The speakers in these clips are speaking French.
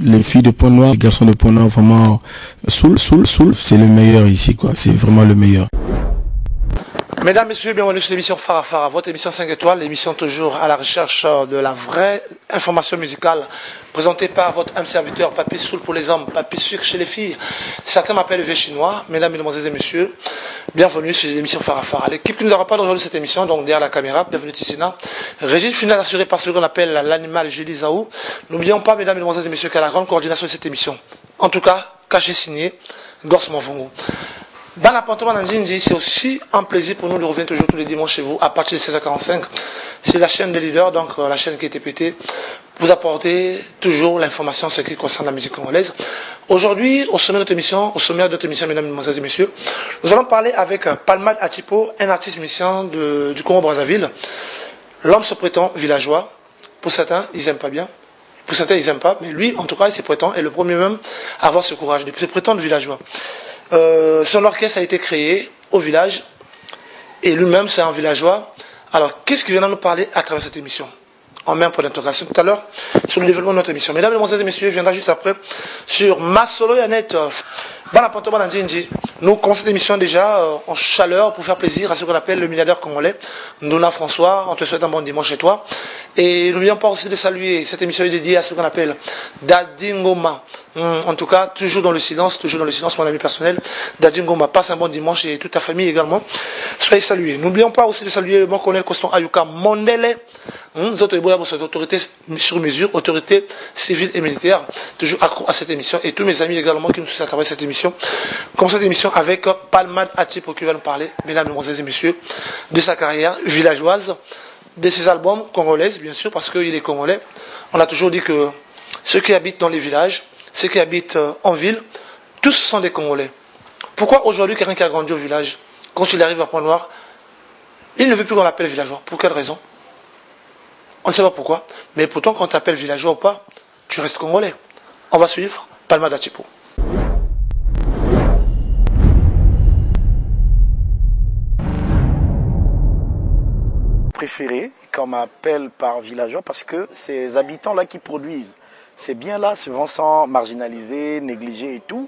Les filles de Pointe-Noire, les garçons de Pointe-Noire, vraiment, Soul, c'est le meilleur ici, quoi. C'est vraiment le meilleur. Mesdames, Messieurs, bienvenue sur l'émission Farafara, votre émission 5 étoiles, l'émission toujours à la recherche de la vraie information musicale, présentée par votre âme serviteur, Papy Soul pour les hommes, Papy Sucre chez les filles. Certains m'appellent le vieux chinois. Mesdames, Mesdemoiselles et Messieurs, bienvenue sur l'émission Farafara. L'équipe qui nous accompagne aujourd'hui cette émission, donc derrière la caméra, bienvenue Tissina. Régie finale assurée par celui qu'on appelle l'animal Julie Zaou. N'oublions pas, Mesdames, Mesdemoiselles et Messieurs, qu'à la grande coordination de cette émission. En tout cas, caché signé, Gorse Monfongo. Dans l'appartement d'Anjinji, c'est aussi un plaisir pour nous de revenir toujours tous les dimanches chez vous à partir de 16h45. C'est la chaîne des leaders, donc la chaîne qui a été pétée, vous apporter toujours l'information sur ce qui concerne la musique congolaise. Aujourd'hui, au sommet de notre émission, mesdames, mesdemoiselles et messieurs, nous allons parler avec Palmade Atipo, un artiste musicien du Congo-Brazzaville. L'homme se prétend villageois. Pour certains, ils n'aiment pas bien. Pour certains, ils n'aiment pas. Mais lui, en tout cas, il se prétend, et le premier même à avoir ce courage de se prétendre villageois. Son orchestre a été créé au village et lui-même c'est un villageois. Alors qu'est-ce qu'il vient nous parler à travers cette émission? En même point d'interrogation tout à l'heure sur le développement de notre émission. Mesdames, Mesdemoiselles et Messieurs, il viendra juste après sur Masolo Yanet. Dans l'appartement d'Andjinji, nous commençons cette émission déjà en chaleur pour faire plaisir à ce qu'on appelle le milliardaire congolais, Ndona François. On te souhaite un bon dimanche chez toi. Et n'oublions pas aussi de saluer, cette émission est dédiée à ce qu'on appelle Dadi Ngoma. En tout cas, toujours dans le silence, mon ami personnel. Dadi Ngoma, passe un bon dimanche et toute ta famille également. Soyez salués. N'oublions pas aussi de saluer le bon colonel Coston Ayuka Mondele. Autorité sur mesure, autorité civile et militaire, toujours accro à cette émission. Et tous mes amis également qui nous suivent à travers cette émission. Comme cette émission avec Palmade Atipo qui va nous parler, mesdames, mesdemoiselles et messieurs, de sa carrière villageoise, de ses albums congolaises, bien sûr, parce qu'il est congolais. On a toujours dit que ceux qui habitent dans les villages, ceux qui habitent en ville, tous sont des Congolais. Pourquoi aujourd'hui quelqu'un qui a grandi au village, quand il arrive à Pointe-Noire, il ne veut plus qu'on l'appelle villageois? Pour quelle raison? On ne sait pas pourquoi. Mais pourtant, quand tu t'appelles villageois ou pas, tu restes Congolais. On va suivre Palmade Atipo. Préféré qu'on m'appelle par villageois parce que c'est ces habitants-là qui produisent. C'est bien là, souvent sans marginaliser, négliger et tout.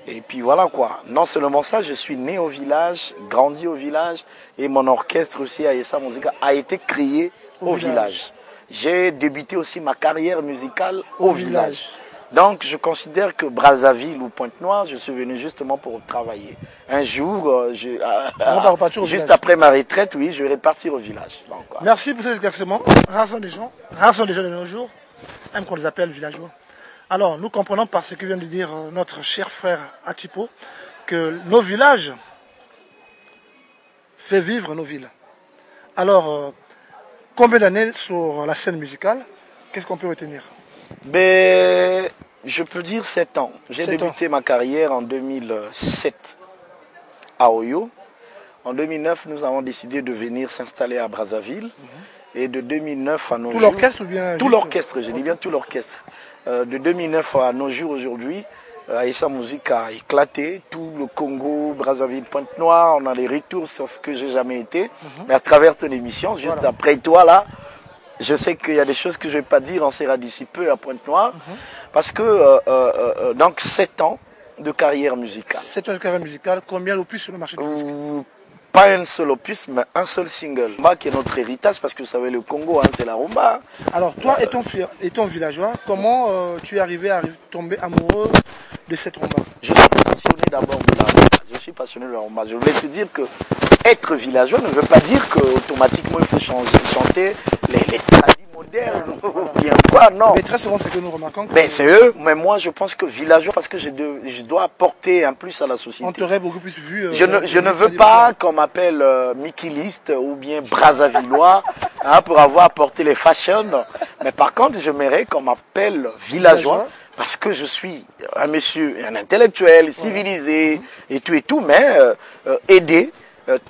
Et puis voilà quoi. Non seulement ça, je suis né au village, grandi au village et mon orchestre aussi, Aïssa Musica, a été créé au village. J'ai débuté aussi ma carrière musicale au village. Donc je considère que Brazzaville ou Pointe-Noire, je suis venu justement pour travailler. Un jour, juste après ma retraite, oui, je vais repartir au village. Donc, merci pour cet éclaircissement. Rares sont les gens de nos jours, même qu'on les appelle villageois. Alors nous comprenons par ce que vient de dire notre cher frère Atipo, que nos villages fait vivre nos villes. Alors, combien d'années sur la scène musicale? Qu'est-ce qu'on peut retenir? Ben, je peux dire 7 ans. J'ai débuté ma carrière en 2007 à Oyo. En 2009, nous avons décidé de venir s'installer à Brazzaville. Et de 2009 à nos jours... Tout l'orchestre ou bien... Tout l'orchestre, je dis bien tout l'orchestre. De 2009 à nos jours aujourd'hui, Aïssa Musica a éclaté. Tout le Congo, Brazzaville, Pointe-Noire, on a les retours, sauf que j'ai jamais été. Mais à travers ton émission, juste après toi là, je sais qu'il y a des choses que je ne vais pas dire, on s'est d'ici peu à Pointe-Noire. Parce que, donc 7 ans de carrière musicale. 7 ans de carrière musicale, combien d'opus sur le marché de la musique? Pas un seul opus, mais un seul single. Rumba qui est notre héritage, parce que vous savez, le Congo, hein, c'est la rumba. Alors, toi étant villageois, comment tu es arrivé à tomber amoureux de cette rumba? Je suis passionné d'abord de la rumba. Je suis passionné de la rumba. Je voulais te dire que être villageois ne veut pas dire qu'automatiquement il faut chanter les tradis modernes. moderne ou bien quoi, non. Mais très souvent, c'est que nous remarquons que... Ben, c'est eux, mais moi je pense que villageois, parce que je dois apporter un plus à la société. On t'aurait beaucoup plus vu... je ne veux pas qu'on m'appelle Mikiliste ou bien Brazzavillois hein, pour avoir apporté les fashions. Mais par contre, j'aimerais qu'on m'appelle villageois parce que je suis un monsieur, un intellectuel, civilisé et tout, mais aider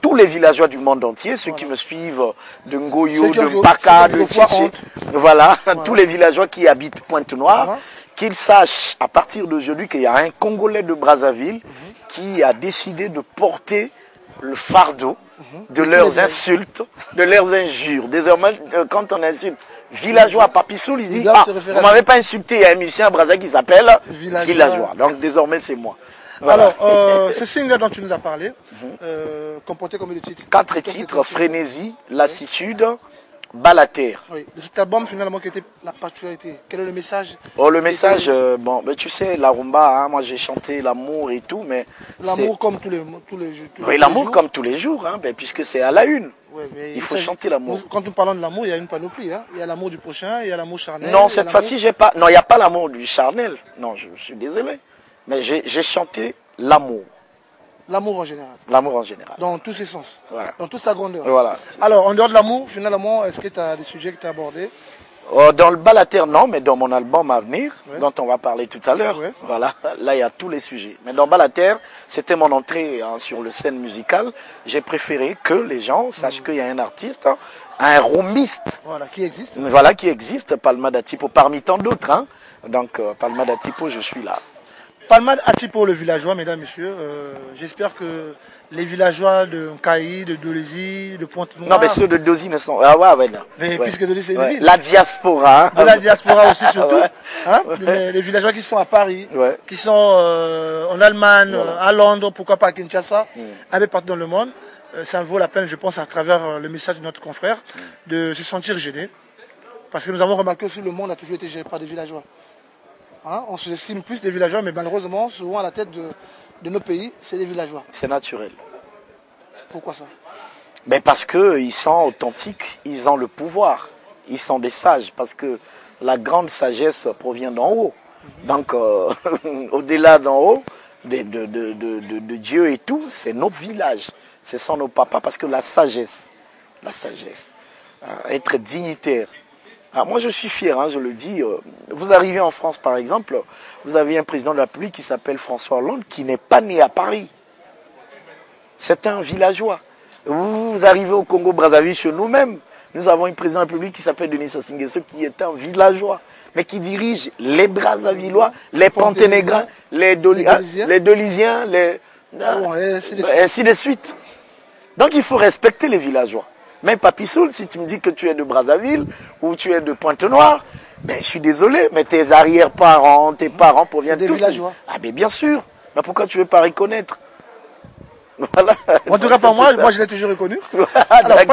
tous les villageois du monde entier, ceux qui me suivent de Ngoyo, de Mbaka, de Tchétché, voilà, tous les villageois qui habitent Pointe-Noire, qu'ils sachent à partir d'aujourd'hui qu'il y a un Congolais de Brazzaville qui a décidé de porter le fardeau de leurs insultes, de leurs injures. Désormais, quand on insulte villageois à Papissoul, il se dit « Ah, vous m'avez pas insulté, il y a un musicien à Brazzaville qui s'appelle villageois. » Donc désormais, c'est moi. Voilà. Alors, ce single dont tu nous as parlé, comportait combien de titres? 4 titres, Frénésie, Lassitude, Balater. Oui. De cet album, finalement, quelle était la particularité? Quel est le message? Oh, le message, bon, ben, tu sais, la rumba, hein, moi j'ai chanté l'amour et tout, mais... L'amour comme tous les jours. Oui, l'amour comme tous les jours, hein, ben, puisque c'est à la une. Ouais, il faut chanter l'amour. Quand nous parlons de l'amour, il y a une panoplie. Hein. Il y a l'amour du prochain, il y a l'amour charnel. Non, cette fois-ci, j'ai pas... Non, il n'y a pas l'amour du charnel. Non, je suis désolé. Mais j'ai chanté l'amour. L'amour en général. L'amour en général. Dans tous ses sens. Voilà. Dans toute sa grandeur. Voilà. Alors, en dehors de l'amour, finalement, est-ce que tu as des sujets que tu as abordés? Dans le Balater, non, mais dans mon album à venir, dont on va parler tout à l'heure, voilà, là il y a tous les sujets. Mais dans Balater, c'était mon entrée hein, sur le scène musicale. J'ai préféré que les gens sachent qu'il y a un artiste, un romiste. Voilà, qui existe. Voilà, qui existe, Palma d'Atipo, parmi tant d'autres. Hein. Donc, Palma d'Atipo, je suis là. Palma d'Atipo, le villageois, mesdames, messieurs. J'espère que les villageois de Nkaï, de Dolezi, de Pointe-Noire... Non, mais ceux de Dozi ne sont... Ah ouais, non. Mais puisque Dolezi, c'est une ville. La diaspora. De la diaspora aussi, surtout. Hein, les villageois qui sont à Paris, qui sont en Allemagne, à Londres, pourquoi pas à Kinshasa, un peu partout dans le monde. Ça vaut la peine, je pense, à travers le message de notre confrère, de se sentir gêné. Parce que nous avons remarqué aussi que le monde a toujours été géré par des villageois. Hein, on sous-estime plus des villageois, mais malheureusement, souvent à la tête de nos pays, c'est des villageois. C'est naturel. Pourquoi ça? Ben parce qu'ils sont authentiques, ils ont le pouvoir, ils sont des sages, parce que la grande sagesse provient d'en haut. Donc, au-delà d'en haut, de Dieu et tout, c'est nos villages, ce sont nos papas, parce que la sagesse, être dignitaire. Ah, moi, je suis fier, hein, je le dis. Vous arrivez en France, par exemple, vous avez un président de la République qui s'appelle François Hollande, qui n'est pas né à Paris. C'est un villageois. Vous arrivez au Congo-Brazzaville, chez nous-mêmes, nous avons un président de la République qui s'appelle Denis Sassou Nguesso, qui est un villageois, mais qui dirige les Brazzavillois, les Ponténégrins, les Dolisiens, ainsi de suite. Donc, il faut respecter les villageois. Mais Papissoul, si tu me dis que tu es de Brazzaville ou tu es de Pointe-Noire, ben, je suis désolé, mais tes arrière-parents, tes parents proviennent tous. Des villageois. Ah ben bien sûr. Mais pourquoi tu ne veux pas reconnaître? Voilà. En tout cas, pas moi je l'ai toujours reconnu. Alors,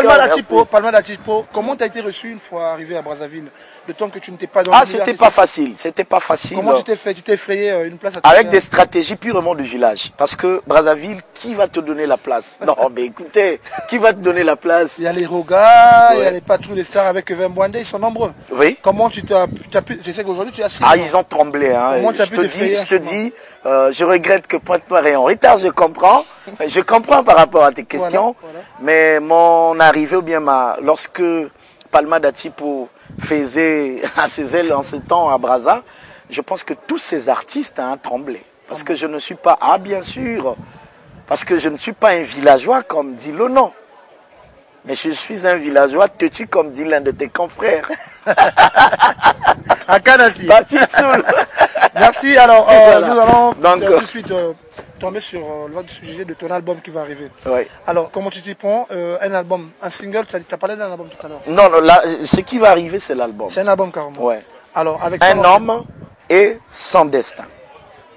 Palma d'Atipo, comment tu as été reçu une fois arrivé à Brazzaville? Le temps que tu n'étais pas dans Ah, c'était pas facile. C'était pas facile. Comment tu t'es fait? Tu t'es frayé une place à avec des stratégies purement du village. Parce que Brazzaville, qui va te donner la place? Non, mais écoutez, qui va te donner la place? Il y a les Rogas, il y a les patrouilles des stars avec Vembouandé, ils sont nombreux. Oui. Comment tu as pu... Je sais qu'aujourd'hui tu as signé. Ah, ils ont tremblé. Hein. Comment tu as pu te frayer? Je te dis, je regrette que Pointe-Noire est en retard, je comprends. Je comprends par rapport à tes questions. Voilà. Mais mon arrivée, ou bien lorsque Palma d'Atipo faisait à ses ailes en ce temps à Brazza, je pense que tous ces artistes ont tremblé. Parce que je ne suis pas... Ah, bien sûr. Parce que je ne suis pas un villageois comme dit le nom. Mais je suis un villageois têtu comme dit l'un de tes confrères. À Kanati. Papissoul. Merci. Alors, voilà. Nous allons tout de suite tomber sur le sujet de ton album qui va arriver. Oui. Alors, comment tu t'y prends? Un album, un single, tu as parlé d'un album tout à l'heure. Non, non, là, ce qui va arriver, c'est l'album. C'est un album carrément. Ouais. Alors, avec un homme et son destin.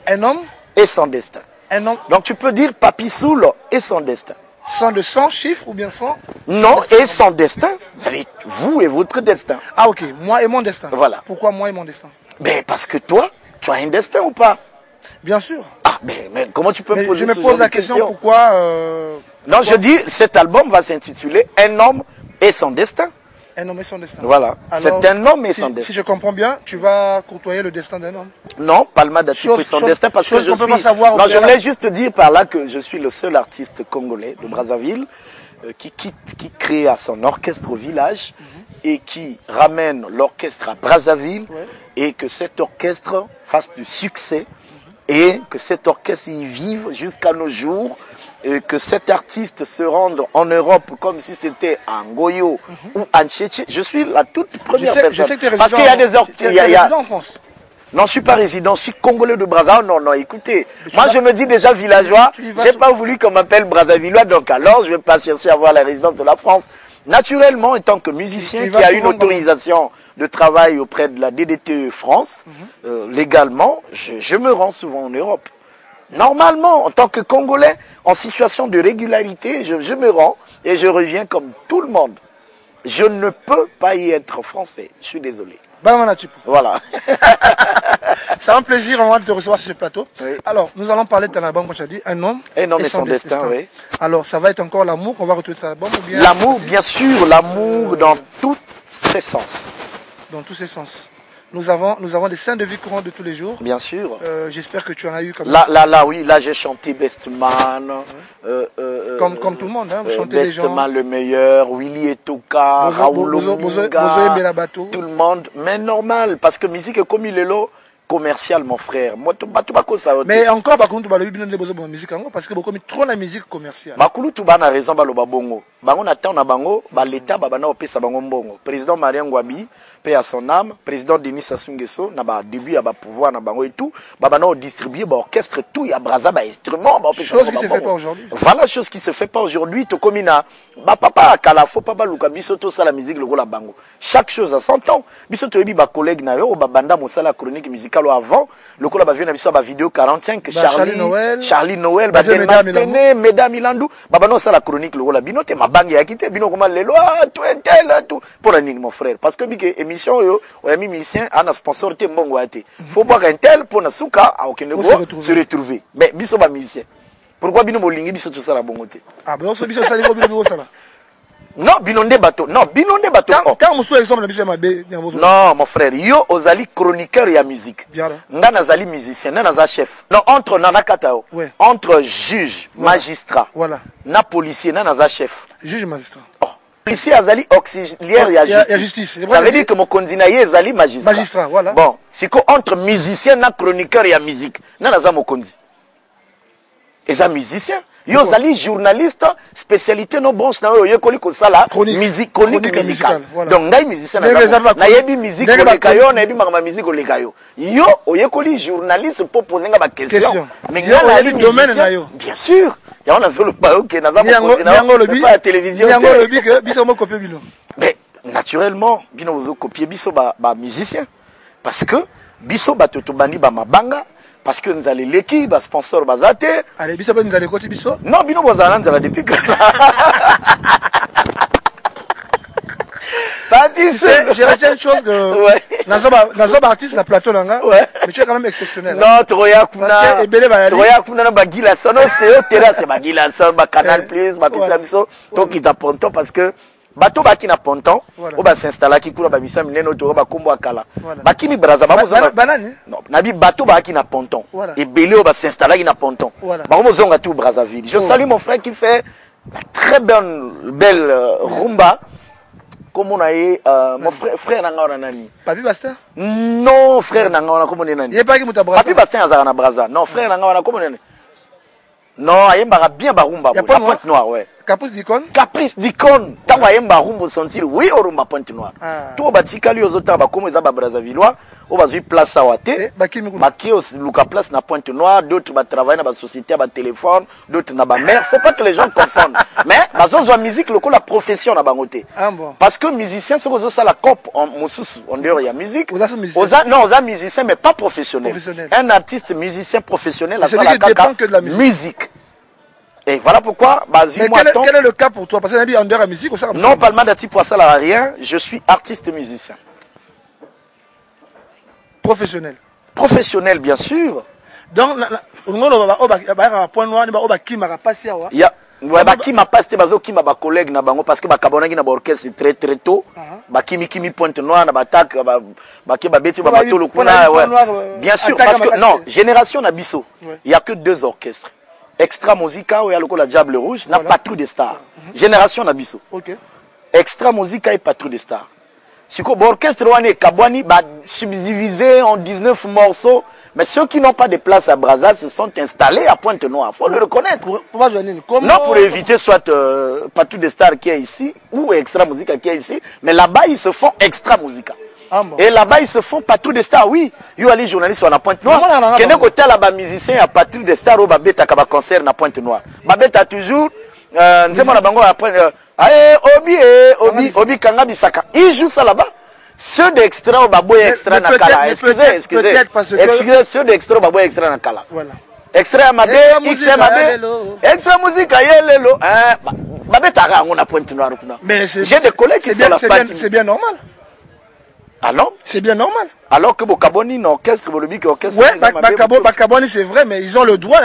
Un homme et son destin. Un homme. Donc tu peux dire Papissoul et son destin. Sans de 100 chiffres ou bien sans? Non, et son destin. Vous savez, vous et votre destin. Ah ok, moi et mon destin. Voilà. Pourquoi moi et mon destin? Ben parce que toi, tu as un destin ou pas? Bien sûr. Ah, mais comment tu peux me poser je me pose la question pourquoi... Non, je dis, cet album va s'intituler Un homme et son destin. Un homme et son destin. Voilà. C'est un homme et son destin. Si je comprends bien, tu vas courtoyer le destin d'un homme. Non, Palma Dati et son destin, parce que je suis... Non, je voulais juste dire par là que je suis le seul artiste congolais de Brazzaville qui crée à son orchestre au village et qui ramène l'orchestre à Brazzaville et que cet orchestre fasse du succès et que cet orchestre y vive jusqu'à nos jours. Et que cet artiste se rende en Europe comme si c'était à Ngoyo ou à Tchétché. Je suis la toute première personne. Je sais que tu es parce qu'il y a des résident en France. Non, je ne suis pas résident, je suis congolais de Brazzaville. Non, non, écoutez, moi je me dis déjà villageois. Je n'ai pas voulu qu'on m'appelle Brazzavillois, donc alors je ne vais pas chercher à avoir la résidence de la France. Naturellement, en tant que musicien qui a une autorisation de travail auprès de la DDTE France, légalement, je me rends souvent en Europe. Normalement, en tant que Congolais, en situation de régularité, je me rends et je reviens comme tout le monde. Je ne peux pas y être français. Je suis désolé. Voilà. C'est un plaisir vraiment de te recevoir sur ce plateau. Oui. Alors, nous allons parler de ton album, comme tu as dit, Un homme et son destin. Oui. Alors, ça va être encore l'amour qu'on va retrouver sur l'album ou bien... L'amour, bien sûr, l'amour dans tous ses sens. Dans tous ses sens. Nous avons des scènes de vie courantes de tous les jours. Bien sûr. J'espère que tu en as eu comme oui, là j'ai chanté Bestman. Comme tout le monde, hein, vous chantez des gens. Bestman le meilleur, Willy Etoka, Raoul Omunga, tout le monde. Mais normal, parce que musique est comme il est là, commercial mon frère. Moi, mais encore, tu as musique parce que beaucoup trop la musique commerciale. Bakulu tu as raison, baloba bongo. Bango na temps na bango, l'État babana opesa bango mbongo. Président Marien Ngouabi, paix à son âme, président Denis Sassou Nguesso, na ba début à ba pouvoir na bango et tout, babana distribuer ba orchestre tout, il y a Brazza ba instrument, ba chose qui se fait pas aujourd'hui. Voilà chose qui se fait pas aujourd'hui, to komina ba papa kala faut pas luka biso to ça la musique le la bango. Chaque chose à son temps. Biso to yebi ba collègue na yo ba banda mosala chronique musicale avant, le kola ba vient na biso ba vidéo 45 Charlie Noël, ba Demastene, Mesdames Milandou, babana ça la chronique le la binote ma bangi ya kité bino comment les lois tout tel tout pour un mon frère parce que bike émission yo o yami musicien ana sponsor te mbongo ate faut boire un tel pour na suka a aucun se retrouver mais biso ba musicien pourquoi bino molingi biso tout ça la bongo te ah ben so biso ça bino ça là non binonde bateau quand muso exemple na biso ma be non mon frère yo ozali chroniqueur ya musique nga nazali musicien na naza chef non entre nana katao entre juge magistrat voilà na policier na naza chef juge magistrat policier azali auxiliaire ya justice ça veut dire que mon candidat ezali magistrat voilà bon siko entre musicien na chroniqueur ya musique na naza mokonzi eza musicien yo zali journaliste spécialité no branche na yo yekoli ko sala musique chronique musicale donc ngai musicien na yebi musique olekayo na yebi makama musique olekayo yo oyekoli journaliste pour poser nga ba question mais ngai na yebi domaine na yo bien sûr ya on a solo ba OK na za ko pas télévision yango lobi que biso mo copier bino mais naturellement bino vous copier biso ba musicien parce que biso ba toto bandi ba mabanga parce que nous allons l'équipe, les sponsors, les athées. Allez, biso nous allons côté biso. Non, bino bozala nous allons depuis. Je retiens une chose que Nazoba artiste la plateau là, mais tu es quand même exceptionnel. Non, Troya Kuna. Troya Kuna na bagila sono c'est au terrain c'est bagila son ba Canal Plus, ba petit biso, to qui t'apponton parce que bato baki na ponton o ba s'installer ki kula ba misa mineno to ba kombo akala baki mi braza ba mozonga banani non nabi bato baki na ponton et belé o ba s'installer na ponton ba mozonga tout Brazzaville. Je salue mon frère qui fait la très belle rumba comme on a mon frère nanga wana nani Papi Bastien non frère nanga wana comme on est nani il pas qui muta Braza Papi Bastien azara na Braza non frère nanga wana comme on est non ayembara bien ba rumba la Pointe Noire ouais Caprice d'icône Caprice d'icône tant ayemba rumba sentir oui au rumba Pointe Noire tout batikali ozota ba comme za ba Brazzavillois o bazui place awate baki au luka place na Pointe Noire d'autres ba travailler na ba société ba téléphone d'autres na ba mère faut pas que les gens confondent mais bazo musique loko la profession na bangote parce que musicien c'est ça la cop en mususu en dehors il y a musique non oza musicien mais pas professionnel un artiste musicien professionnel ça la kaka musique. Et voilà pourquoi, quel est le cas pour toi? Parce que en dehors de la musique, non, Palma Dati pour ça, là, rien. Je suis artiste musicien. Professionnel. Professionnel, bien sûr. Donc, Ouais, bah qui m'a pas c'était bazo qui m'a ba collègue na bango parce que ba kabonaki na ba orchestre très très tôt. Ba kimi pointe noire na ba tak ba ki ba beti ba bato lokuna ouais. Bien sûr parce que non, génération na biso. Il y a que 2 orchestres. Extra Musica ou il y a le Diable Rouge, na Patrouille des Stars. Génération na biso. OK. Extra Musica et Patrouille des Stars. Si ko orchestre wane kabwani ba subdivisé en 19 morceaux. Mais ceux qui n'ont pas de place à Brazza se sont installés à Pointe-Noire. Il faut le reconnaître. Non, pour éviter soit Patrouille des Stars qui est ici, ou Extra Musica qui est ici. Mais là-bas, ils se font Extra Musica. Ah bon. Et là-bas, ils se font Patrouille des Stars. Oui, il y a les journalistes sur la Pointe-Noire. Qui est côté là-bas, musicien à Patrouille des Stars, ou Babetta qui a concert à Pointe-Noire. Babetta toujours, Obi Kanga Bisaka. Il joue ça là-bas. Ceux d'extra au baboy extra na kala. Excusez. Ceux d'extra au baboy extra na kala. Voilà. Extra mabe, extra mabe. Extra musique yelelo. Babé tara on a pointe noire kuna. J'ai des collègues qui sont là. C'est bien normal. Alors? C'est bien normal. Alors que Bokaboni na orchestre, Bolobi orchestre. Ouais, Bakaboni c'est vrai, mais ils ont le droit.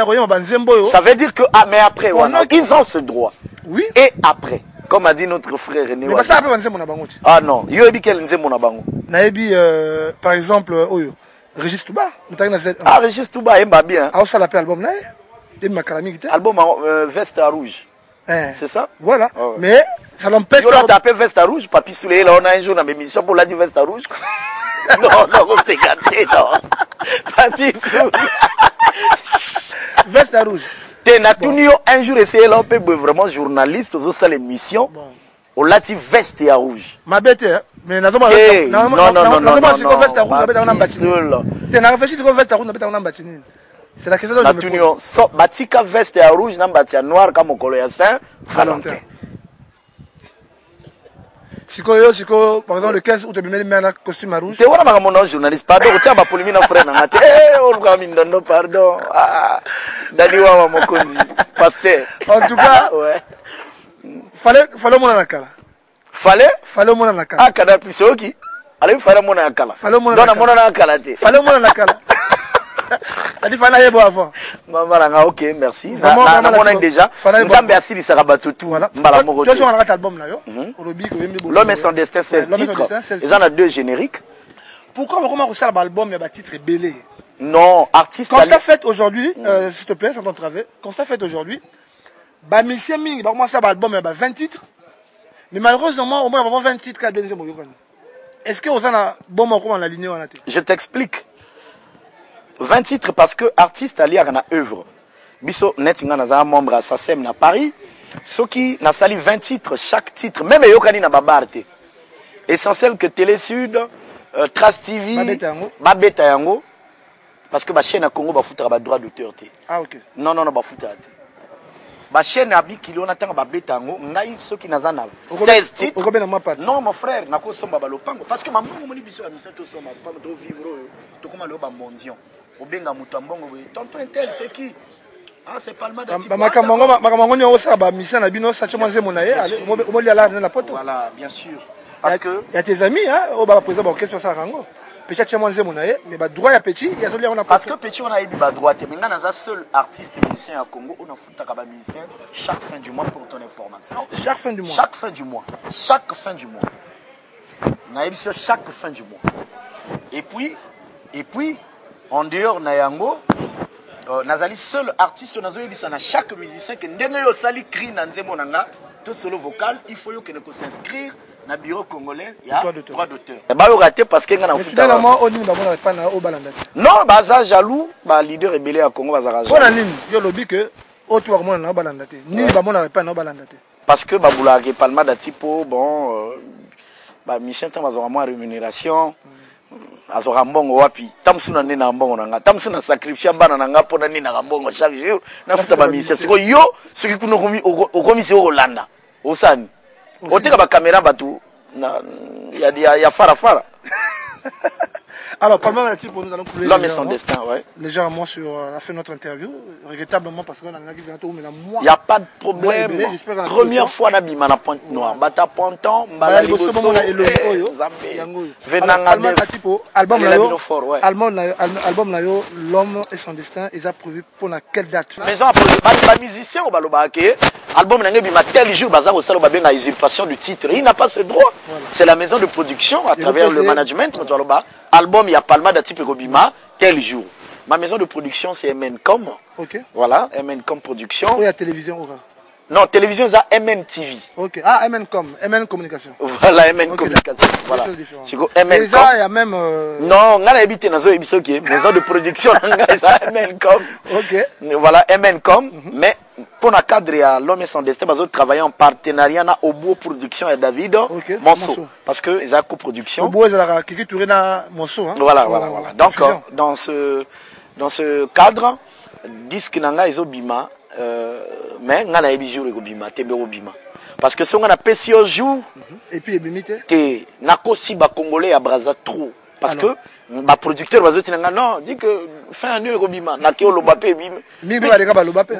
Ça veut dire que mais après ils ont ce droit. Oui. Et après. Comme a dit notre frère René. Mais ça après Nzembo na bango. Ah non, yo ebi quel Nzembo na bango. Na ebi par exemple oyo Régis Touba, ah Régis Touba aime bien. Ah ça l'appelle album là. Et makalami qui album Veste rouge. C'est ça? Voilà. Oh. Mais ça l'empêche pas. Tu appelles Veste rouge, Papi Soulé là on a un jour dans l'émission pour la du Veste rouge. Non, on s'est gâté non. Papi Veste rouge. Natunio un jour essayé là on peut vraiment journaliste aux autres l'émission on l'a dit veste à rouge ma bête mais non non veste à rouge na bête on ambatini tu n'as réfléchi sur veste à rouge na bête on ambatini c'est la question de Natunio so batika veste à rouge na batia noir comme au colo ya Saint Valentin Siko, par exemple, le 15 août, tu mets le costume à rouge. Tu vois, mon journaliste, pardon, tu as ma polémique en frère. Oh, pardon. Daniwa, mon condi. Pasteur. En tout cas, fallait mon anakala. Fallait mon anakala. Ah, kada piso qui? Allez, fallait mon anakala. Fallait mon anakala. Fallait mon anakala. T'as dit fallait bon avant. Maman, ok, merci. On déjà. Nzambe asili sarabato tout. Voilà. Tu as sur un album là, L'homme et son destin, 16 titres. Ils en ont 2 génériques. Pourquoi on a un album et un titre belé? Non, artiste. Quand ça fait aujourd'hui, s'il te plaît, sans ton travail, quand ça fait aujourd'hui, bah Michel Ming, bah moi ça un album et 20 titres. Mais malheureusement, au moins on a 20 titres qu'à deuxième. Est-ce que vous avez un bon moment on a aligné en tête? Je t'explique. 20 titres parce que artiste ali a na œuvre. Biso netinga na za membre à SACEM na Paris. Ce qui n'a sali 20 titres chaque titre même yokani na babarte. Essentiel que Télé Sud, Trace TV, Babeta yango parce que ba chaîne à Congo ba foutra ba droit d'auteur té. Ah OK. Non ba foutra té. Ba chaîne abi kilo na tanga ba beta yango ngai ce qui na za na 16 titres. Non mon frère na ko somba ba lopango parce que mamungu moni biso ya misato somba pas trop vivre to koma lo ba mondion. Obenga mutu ambongo we tonton intel c'est qui? Ah c'est pas le mal d'ati. Makambo nyo osa ba mission na bino sa chema nzemo na ye o li ala na poto. Voilà, bien sûr. Parce que il y a tes amis hein, au ba président orchestre ça rango. Petit chema nzemo na ye mais ba droit ya petit, il y a zo li on a parce que petit on a ibi ba droit te menga na za seul artiste musicien à Congo on a futa ka ba musicien chaque fin du mois pour ton information. Chaque fin du mois. Chaque fin du mois. Chaque fin du mois. Na ibi chaque fin du mois. Et puis en dehors na yango nazali seul artiste nazo yebisa na chaque musicien que ndenge yo sali cri na nzembo nanga to solo vocal il faut yo que ne ko s'inscrire na bureau congolais ya droit d'auteur. Ba yo raté parce que ngana futa. Finalement on dit ba mona pas na o balanda. Non baza jaloux ba leader rebelle à Congo baza jaloux. Bona nini yo lobi que o to ba mona na balanda te. Ni ba mona pas na balanda te. Parce que ba bula ke palma da tipo bon ba mission temps baza vraiment rémunération. Azora mbongo wapi tamsuna nena mbongo nanga tamsuna sacrifice bana nanga pona nina mbongo chaque jour na futa ba mission siko yo soki kuno komi okomisi Rolanda osani oteka ba caméra batu na ya fara Alors, parmi les types, nous allons couler l'homme et son destin, ouais. Légèrement sur la fin de notre interview, regrettablement parce qu'on a un bientôt, mais la moi. Il n'y a pas de problème. Première fois, on a mis ma pointe noire. Bata ponton, bala liboso. Album nayo, l'homme et son destin, ils ont prévu pour quelle date? Mais ils ont prévu. Les musiciens, on va le baquer. album n'a pas tel jour bazar au salon babenga usurpation du titre. Il n'a pas ce droit. Voilà. C'est la maison de production à travers le management. Album il y a Palma d'Atip et Gobima tel jour. Ma maison de production c'est MNCOM. Ok. Voilà, MNCOM production. Il y a télévision ou non, télévision c'est MNTV. Ok. Ah, MNCOM, MN communication. Voilà, MN communication. Voilà. C'est quoi MNCOM. Déjà il y a même non, on a habité dans une maison de production MNCOM. Ok. Voilà, MNCOM, mais pour le cadre à l'homme et son destin, ils travaillent en partenariat au Obo Production et David Monceau. Parce que ils ont coproduction. Obo, ils ont qui tourne à Monceau. Voilà. Donc, dans ce cadre, disque nanga ils ont bima, mais nana ebijour et bima, tembe bima. Parce que si on a PCO jour, et puis bimite, que nako si ba congolais à Brazza trop. Parce que ba producteur va dire non, dit que fin année robima na ke lobapé bim.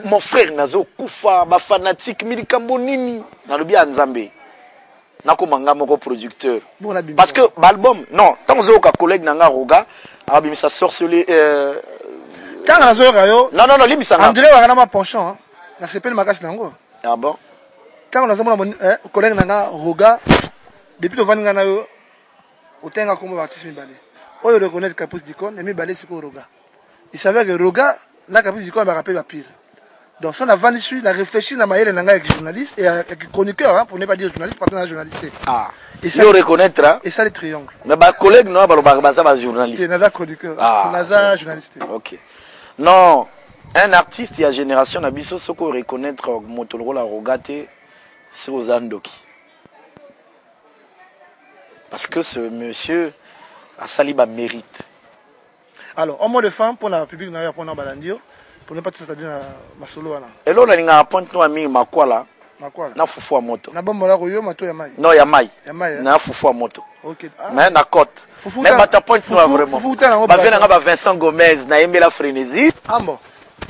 Mon frère nazo kufa ba fanatique milikambo nini na lobi Nzambe. Nako manga moko producteur. Parce que l'album non, tant zo ka collègue nanga roga, abim ça sorcelé tant nazo yo. Non, limisa. André wa kana ma penchant, na sepel makasi nango. Ah bon. Tant nazo mon collègue nanga roga depuis to vanga na yo otenga comme artiste mibale. Oyo reconnaître Caprice d'Icône et mibale siko roga. Il savait que roga na Caprice d'Icône va rappeler la pire. Donc son a vendu sur, il a réfléchi dans maïle nanga avec journaliste et avec chroniqueur hein, pour ne pas dire journaliste parce qu'on a journaliste. Ah. Et ça reconnaître hein. Et ça les triangles. Mais ba collègue non ba journaliste. C'est naza chroniqueur. Ah. Naza journaliste. OK. Non, un artiste il y a génération na biso soko reconnaître Motolo la rogate c'est aux Andoki. Parce que ce monsieur a saliba mérite. Alors, en mot de femme, pour la public, pour la balandio, pour ne pas tout c'est-à-dire ma solo. Et là, on a un point à mi makwala. Na fufu à moto. Na bomba la royo mato ya mai. Non, ya mai. Mai. Na fufu à moto. OK. Mais na côte. Mais bata point toi vraiment. Ba vena nga ba Vincent Gomez na yembela frénésie. Ambo.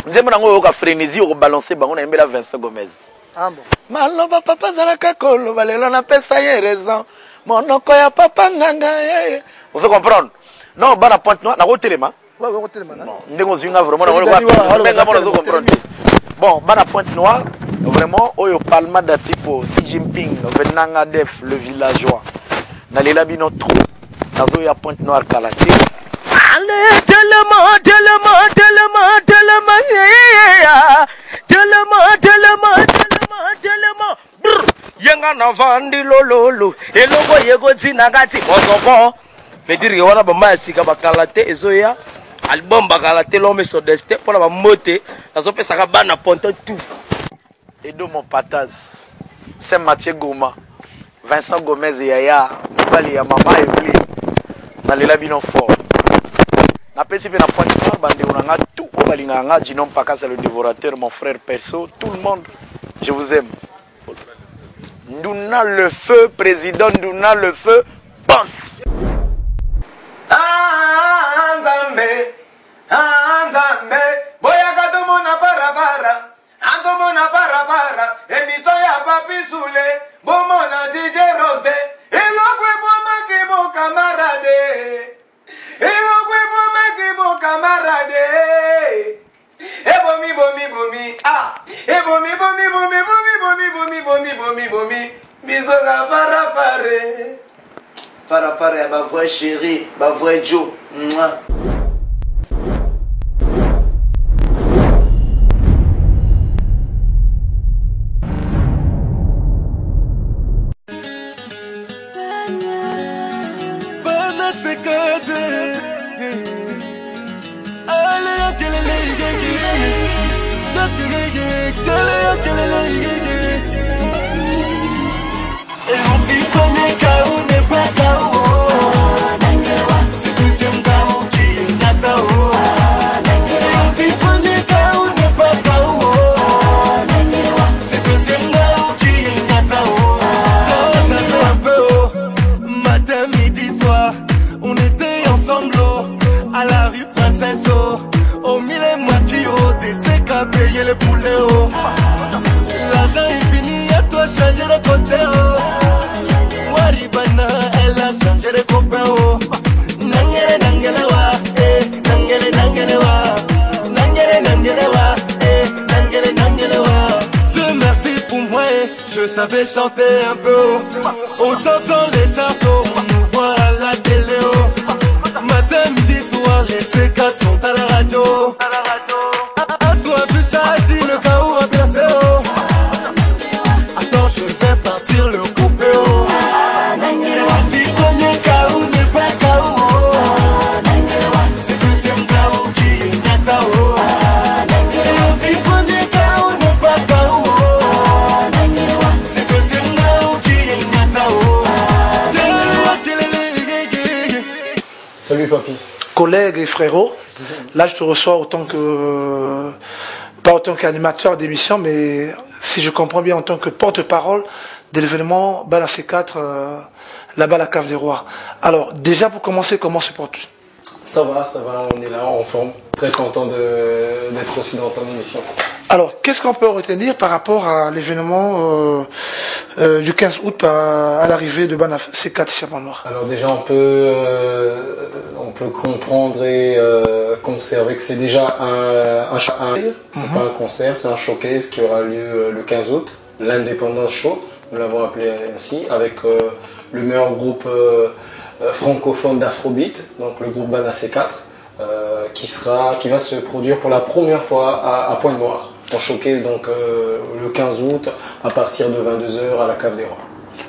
Nzembo na ngo ka frénésie au balancer bango na yembela Vincent Gomez. Ambo. Maloba papa zala kakolo balelo na pesa ye raison. Monoko ya papa nganga. Vous comprenez? Non, bana point noir na hotelema. Ouais, hotelema. Non, ndengo zinga vraiment na comprendre. Bon, bana point noir vraiment oyo Palma d'Atipo Xi Jinping venanga def le villageois. Na lela bino trop. Nazo ya point noir kalati. Allez, tellement. Yenga na vandi lololo elongo yego zina ngati bozoko veut dire wana bama sika bakalate ezoya album bakalate l'homme sur destin pour la moté nazo pesa ka bana ponto tout Edo mon patas c'est Mathieu Goma Vincent Gomez et Yaya Mbali ya mama Evely na lela bino fort na pesi pe na point bande onanga tout obalinga nga Jinom Paka c'est le dévorateur mon frère perso tout le monde je vous aime. Nduna le feu, président Nduna le feu, pense. Anzambe, boyaka to mona barabara, anzomona barabara, emiso ya papi soule, bomona DJ Rose, elokwe bomaki mon camarade, elokwe bomaki mon camarade. Bomi, ah, bomi, bisoga farafare, ma vraie chérie, ma vraie Joe. L'argent est fini, à toi changer de côté. Waribana, elle a changé de copain. Nangele, nangele wa, nangele, nangele wa, nangele, nangele wa, nangele, nangele wa. Dieu merci pour savez chanter un peu. Autant dans les chartos, on nous voit à la télé. Matin, midi, soir, les C4 sont à la radio. À toi, vu ça, dit le chaos a placé. Attends, je vais partir le couper. Si premier chaos n'est pas chaos, c'est deuxième chaos qui est chaos. Si premier chaos n'est pas chaos, c'est deuxième chaos qui est chaos. Salut papy. Collègues et frérot, là je te reçois autant que, pas autant qu'animateur d'émission, mais si je comprends bien en tant que porte-parole de l'événement Bal C4, là-bas à la Cave des Rois. Alors déjà pour commencer, comment se portes-tu? Ça va, on est là, en forme. Très content d'être aussi dans ton émission. Alors, qu'est-ce qu'on peut retenir par rapport à l'événement du 15 août à l'arrivée de Bal C4 ici à Pointe-Noire? Alors déjà, on peut comprendre et conserver que c'est déjà c'est pas un concert, c'est un showcase qui aura lieu le 15 août, l'Independence Show, nous l'avons appelé ainsi, avec le meilleur groupe francophone d'Afrobeat, donc le groupe Bal C4, qui va se produire pour la première fois à Pointe-Noire. En showcase donc le 15 août à partir de 22h à la Cave des Rois.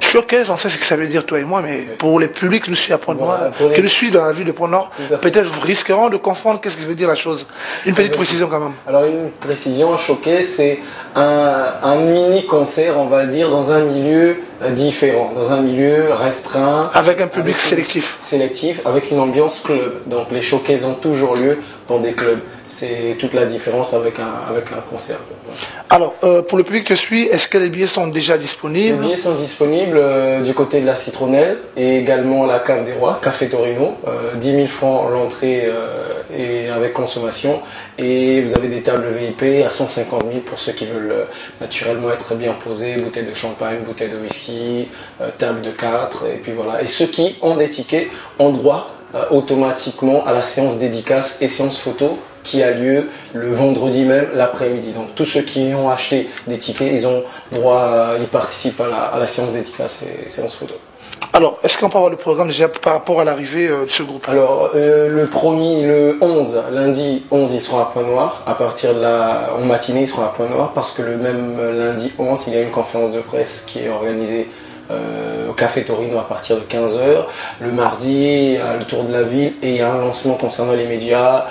Showcase, on sait ce que ça veut dire toi et moi, mais pour les publics qui nous suivent à Pointe-Noire, qui nous suivent dans la ville de Pointe-Noire, peut-être risqueront de confondre qu'est-ce que veut dire la chose. Une petite précision quand même. Alors une précision, un showcase c'est un mini-concert, on va le dire, dans un milieu différent, dans un milieu restreint. Avec un public sélectif. Sélectif, avec une ambiance club. Donc les showcases ont toujours lieu dans des clubs. C'est toute la différence avec un concert. Alors, pour le public que je suis, est-ce que les billets sont déjà disponibles? Les billets sont disponibles du côté de la Citronnelle et également à la Cave des Rois, Café Torino. 10 000 francs l'entrée et avec consommation. Et vous avez des tables VIP à 150 000 pour ceux qui veulent naturellement être bien posés. Bouteille de champagne, bouteille de whisky, table de 4. Et puis voilà. Et ceux qui ont des tickets ont droit automatiquement à la séance dédicace et séance photo qui a lieu le vendredi même l'après-midi. Donc tous ceux qui ont acheté des tickets, ils ont droit, ils participent à la séance dédicace et séance photo. Alors, est-ce qu'on peut avoir le programme déjà par rapport à l'arrivée de ce groupe? Alors, le 11, lundi 11, ils seront à Pointe-Noire. À partir de en matinée, ils seront à Pointe-Noire parce que le même lundi 11, il y a une conférence de presse qui est organisée au Café Torino à partir de 15h. Le mardi, il y a le tour de la ville et il y a un lancement concernant les médias,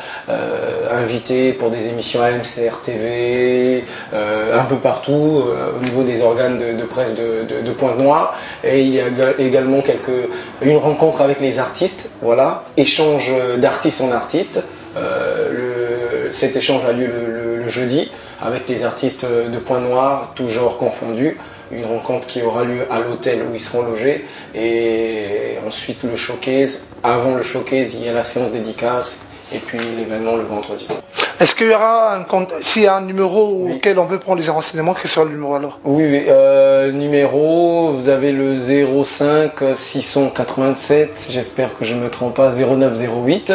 invités pour des émissions AMCR TV, un peu partout au niveau des organes de presse de Pointe-Noire. Et il y a également une rencontre avec les artistes, voilà, échange d'artiste en artiste. Cet échange a lieu le jeudi avec les artistes de Pointe-Noire, tous genres confondus. Une rencontre qui aura lieu à l'hôtel où ils seront logés. Et ensuite le showcase. Avant le showcase, il y a la séance dédicace et puis l'événement le vendredi. Est-ce qu'il y aura s'il y a un numéro auquel on veut prendre les renseignements, quel sera le numéro alors? Oui, numéro, vous avez le 05 687, j'espère que je ne me trompe pas, 0908.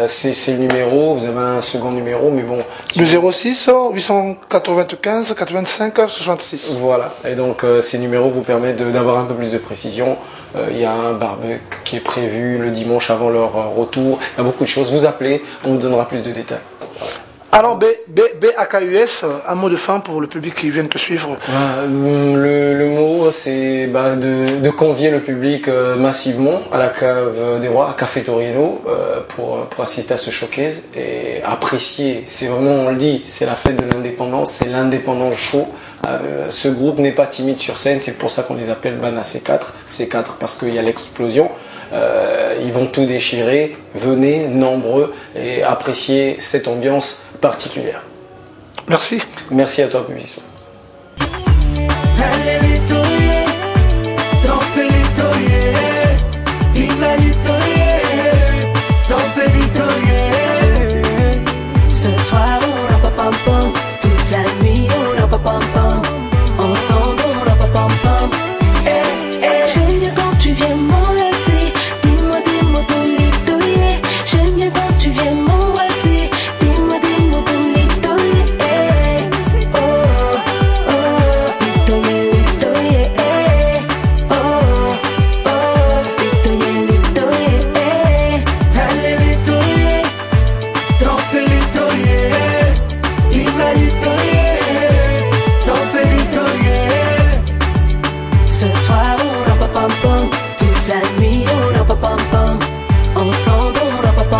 C'est le numéro, vous avez un second numéro, mais bon. Le 06 895 85 66. Voilà, et donc ces numéros vous permettent d'avoir un peu plus de précision. Il y a un barbecue qui est prévu le dimanche avant leur retour. Il y a beaucoup de choses. Vous appelez, on vous donnera plus de détails. Alors, BAKUS, un mot de fin pour le public qui vient te suivre. Le mot, c'est de convier le public massivement à la Cave des Rois, à Café Torino, pour assister à ce showcase et apprécier. C'est vraiment, on le dit, c'est la fête de l'indépendance, c'est l'indépendance show. Ce groupe n'est pas timide sur scène, c'est pour ça qu'on les appelle Bal C4. C4 parce qu'il y a l'explosion. Ils vont tout déchirer. Venez nombreux et appréciez cette ambiance particulière. Merci. Merci à toi, Publison. Ce soir on rapapam-pam, toute la nuit on rapapam-pam, ensemble on rapapam-pam. J'aime bien quand tu viens m'embrasser, dis-moi ton litoyer. J'aime bien quand tu viens m'embrasser, dis-moi ton litoyer. Oh, oh, litoyer,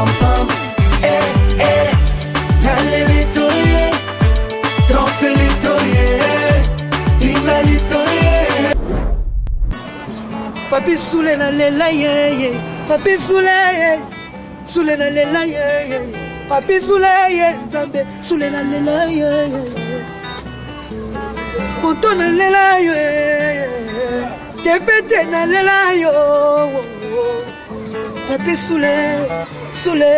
pam pam. Nalelito ye, danselito ye, inalito ye. Papi soule na lela ye, papi soule ye, soule na lela ye, papi soule ye, zambe soule na lela ye, moto na lela ye, tepete na lela yo, papi soule, soule,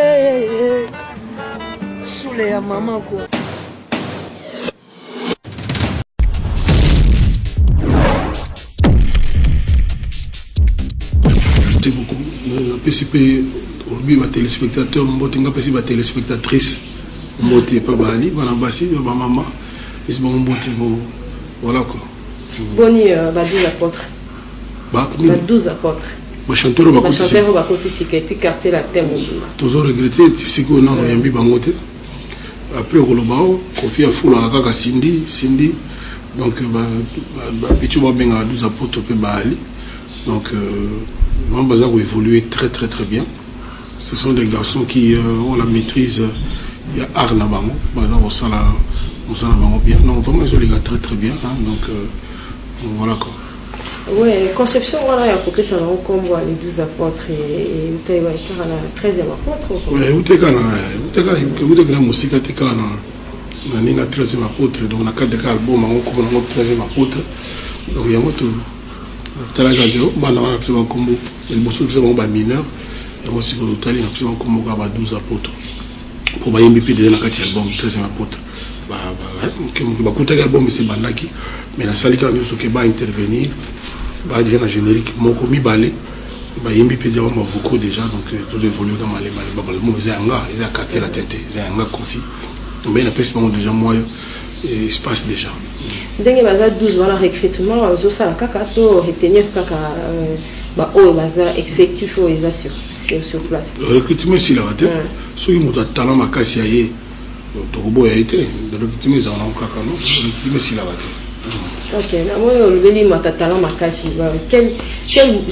soule ya maman ko. Beaucoup. Participé aujourd'hui les téléspectateurs, on participe à téléspectatrices, on pas bali, on ambassi, on maman, ils vont monter voilà quoi. Boni 12 apôtres. 12 apôtres. Ma chanteur va côté et puis quartier la thème. Toujours regretté si qu'on a yambi bangote. Après au Rolobao, Kofi a foulé à Kaka Cindy, donc petit va bien à 12 apôtres pe bali. Donc on va évoluer très bien. Ce sont des garçons qui ont la maîtrise. Il y a art na bango, on sent bien. Non, vraiment ils ont les gars très bien. Hein, donc voilà quoi. Ouais, conception voilà, il y a coupé ça dans comme les 12 apôtres et où t'es à la 13e apôtre. Ouais, où t'es quand la musique t'es quand na 13e apôtre, donc on a 4 albums, on comme on 13e apôtre. Donc il y a tout. Talagagio, on a absolument comme le bosso de mineur, et on s'y retrouve absolument comme 12 apôtres. Pour y MVP déjà dans 4 albums, 13e apôtre. Album c'est Bandaki, mais la salle qui a intervenir, va dire un générique, mon commis balé, MVP déjà beaucoup déjà, donc tout évolue dans les balles. C'est un gars, il a 4 la tête, c'est un gars Kofi, mais il a pas déjà moyen espace déjà. Ndenge baza 12 voilà recrutement zo la kaka to retenir kaka o baza effectif o eza sur place. Recrutement si la tête, ceux qui ont talent makasi aye to boya été, de recrutement za na kaka non, recrutement si la tête. OK, na moi le beli mata talent makasi quel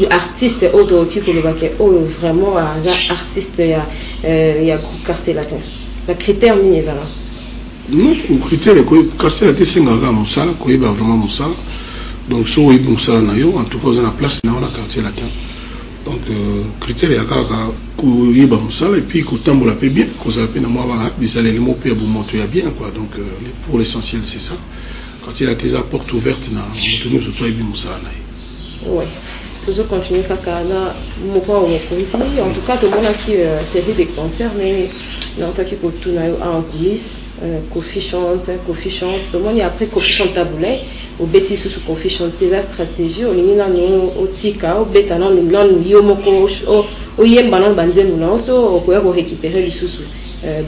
artiste autre qui ko le baké vraiment artiste ya groupe quartier latin. Le critère ni ezala. Non, le critère est que quartier latin c'est ngaga musala, ko yeba vraiment musala. Donc so yeba musala na yo, en tout cas on a place na on a quartier latin. Donc critère ya kaka ko yeba musala et puis ko tambola pe bien, ko ça pe na moi ba bisale le mot pe bu monto ya bien quoi. Donc pour l'essentiel c'est ça. Quartier latin la porte ouverte na moto surtout yeba musala na. Ouais. Toujours continuer kakana moko au Konzi. En tout cas tout le monde a qui série des concerts mais non toi qui pour tout na en coulisses. Kofi chante, tout le monde et après Kofi chante taboulet, au bêtis sous Kofi chante la stratégie, au ligne au tika, au bétanon, au yomoko, au yembanon banzen ou l'auto, au quoi récupérer les sous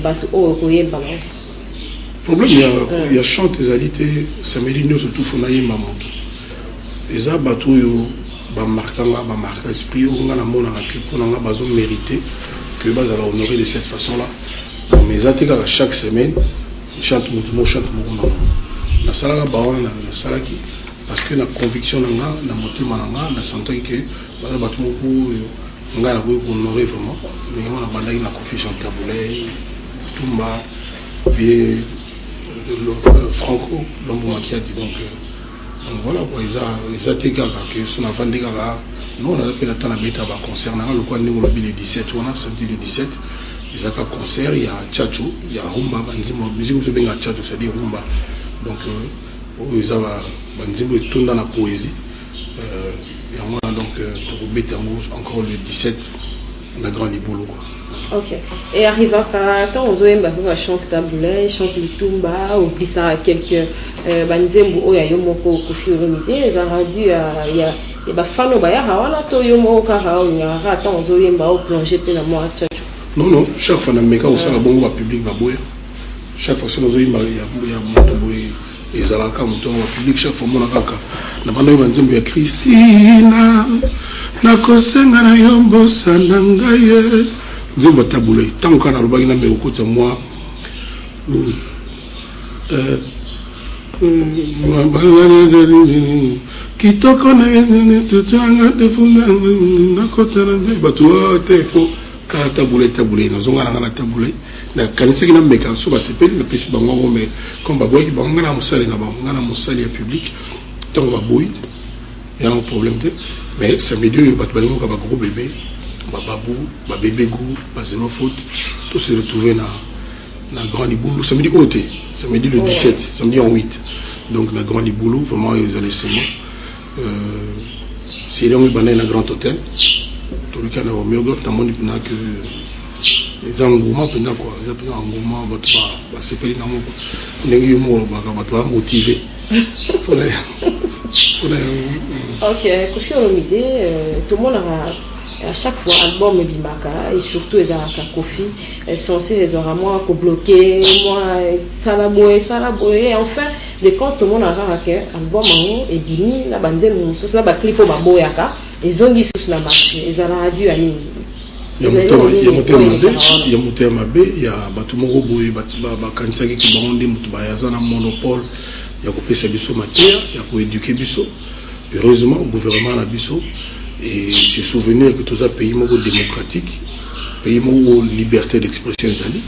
bateau au yembanon. Problème il y a chante des alités, ça me dit nous surtout fonaye maman. Les abatou yo ba marquanga ba marque esprit on a la mona que pour on a besoin mériter que bas à honorer de cette façon-là. Mais atika chaque semaine chante mon chante mon na sala ba on na sala qui parce que la conviction na motema na santé que ba ba tout ko nga na ko honorer vraiment mais on a bandai na confiance taboulet tumba puis le franco l'homme makiati donc voilà quoi ils atika que son enfant de gaga nous on a appelé la tana beta ba concernant le quoi nous le 17 on a samedi le 17. Il y a un concert, il y a Tchatcho, il y a Rumba, Banzimo, musique qui se Tchatcho, c'est-à-dire Rumba. Donc, il y a Banzimo et tout dans la poésie. Et on a donc encore le 17, on a grand Libolo. Ok. Et arrive à quand on chante taboulet, chante le tumba, ou puis ça quelques Banzimo, il y a Yomoko, Kofi Olomide, ils ont rendu, il y a des fans au Bayard, on a Yomoko, il y a un temps, on a plongé dans le mois Tchatcho. Non, chaque fois, on a un bon public. Chaque fois, il y a un public. Chaque fois, on a Christina, na kosenga na yombo sanangaye. Nzimba tabule. Tant qu'on a le bagage, mais au côté de moi. Kitoko na tutanga defunga na kota na nzeba tu te fo. kaka tabule nazonga na tabule na kanisa kina meka so ba sepeli na pesi bango mais comme ba boyi bango na musali na bango na musali ya public tant ba boyi y a un problème de mais ça me dit ba balingo ka ba gros bébé ba babou ba bébé gou ba zéro faute tout se retrouver na Grand Iboulou samedi OT samedi le 17 samedi en 8 donc na Grand Iboulou vraiment ils allaient seulement c'est là où ils na Grand Hôtel tout le cas na homéographe na moni pena que les engouements pena quoi les engouements ba sepeli na mo ndenge yo mo ba motivé ok Kofi Olomide tout le monde a à chaque fois album bimaka et surtout les araka Kofi censé les aura moi ko bloquer moi salaboé enfin de quand tout le monde a raqué album et bimi la bande mususu la ba clip ba boyaka ils ont dit sous la marche ils ont radio à nini il y a motema be il y a batu moko boye ba kanisa ki bango mutu ba yazana monopole ya ko pesa biso matière ya ko éduquer biso heureusement le gouvernement a biso et se souvenir que tous les pays démocratiques, pays où liberté d'expression zali.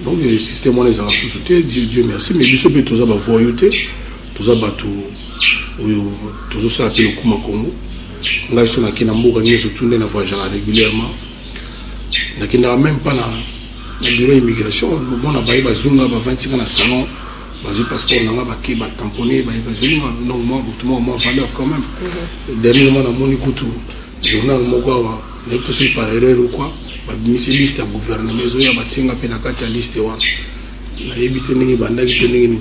Donc le système on les a sous-souté, Dieu merci, mais biso peut tous les voyauté, tous les bateaux, tous ça appelle le Kuma Congo. On a ici na kinambo gagné surtout na voyage régulièrement. Na kinara même pas na bureau immigration, on a baillé bazunga ba 25 ans na salon. Le passeport n'a pas été tamponné, non, moi, valeur quand même. Dernièrement, dans mon écoute, journal Mogawa, n'est pas sûr par erreur ou quoi, c'est liste à gouvernement, il y a une liste.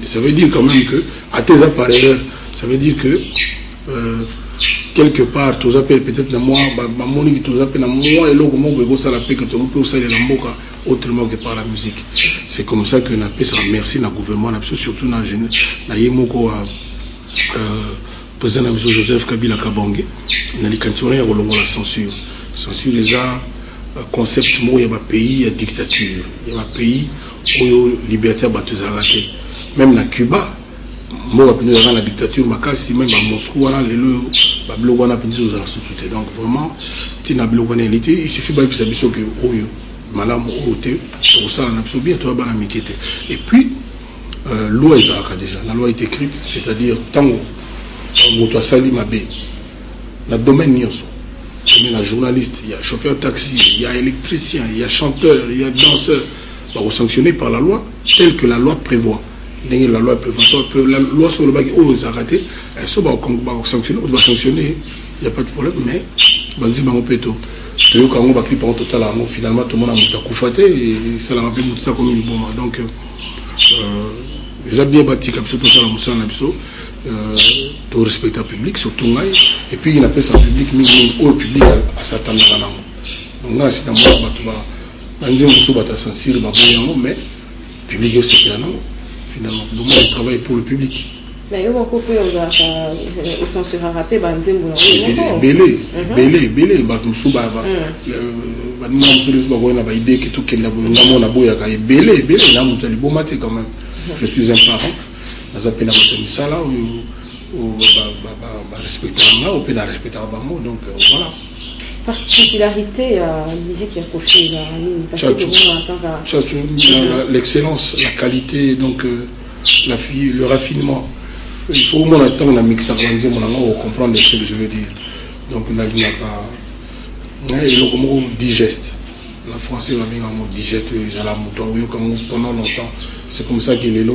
Ça veut dire quand même que, à tes par erreur, ça veut dire que, quelque part, tu appelles peut-être moi, tu appelles moi, et l'autre, moi, ça l'appelle que tu peux aussi aller dans autrement que par la musique. C'est comme ça que nous avons merci au gouvernement, surtout dans président Joseph Kabila Kabangé, nous avons la censure. Censure les arts, concept, il y a un pays, il y a dictature, il y a un pays où il y a liberté à raté. Même à Cuba, moi, je suis la dictature, même à Moscou, donc vraiment, il suffit de dire que Madame Ote, pour ça, on a absorbé, et puis, loi est déjà, la loi est écrite, c'est-à-dire, tant que Sali Mabé, dans le domaine Nyoso, il y a journaliste, il y a chauffeur taxi, il y a électricien, il y a chanteur, il y a danseur, on va sanctionner par la loi, telle que la loi prévoit. La loi prévoit, la loi sur le bac, oh, ils ont raté, on va sanctionner, il n'y a pas de problème, mais, on dit, on peut tout. Finalement tout le monde a monté et ça l'a rappelé comme une bombe. Donc ils ont bien bâti comme ça tout respecter le public surtout et puis il appelle ça public au public à s'attendre donc là c'est dans moi mais public aussi finalement donc moi je travaille pour le public. Mais on peut censurer raté belé je suis un parent donc voilà. Particularité à la musique à Kofi, l'excellence, la qualité, donc le raffinement. Il faut au moins attendre la mix pour comprendre ce que je veux dire. Donc on a pas digeste. La français va bien en mot digeste, pendant longtemps. C'est comme ça qu'il est là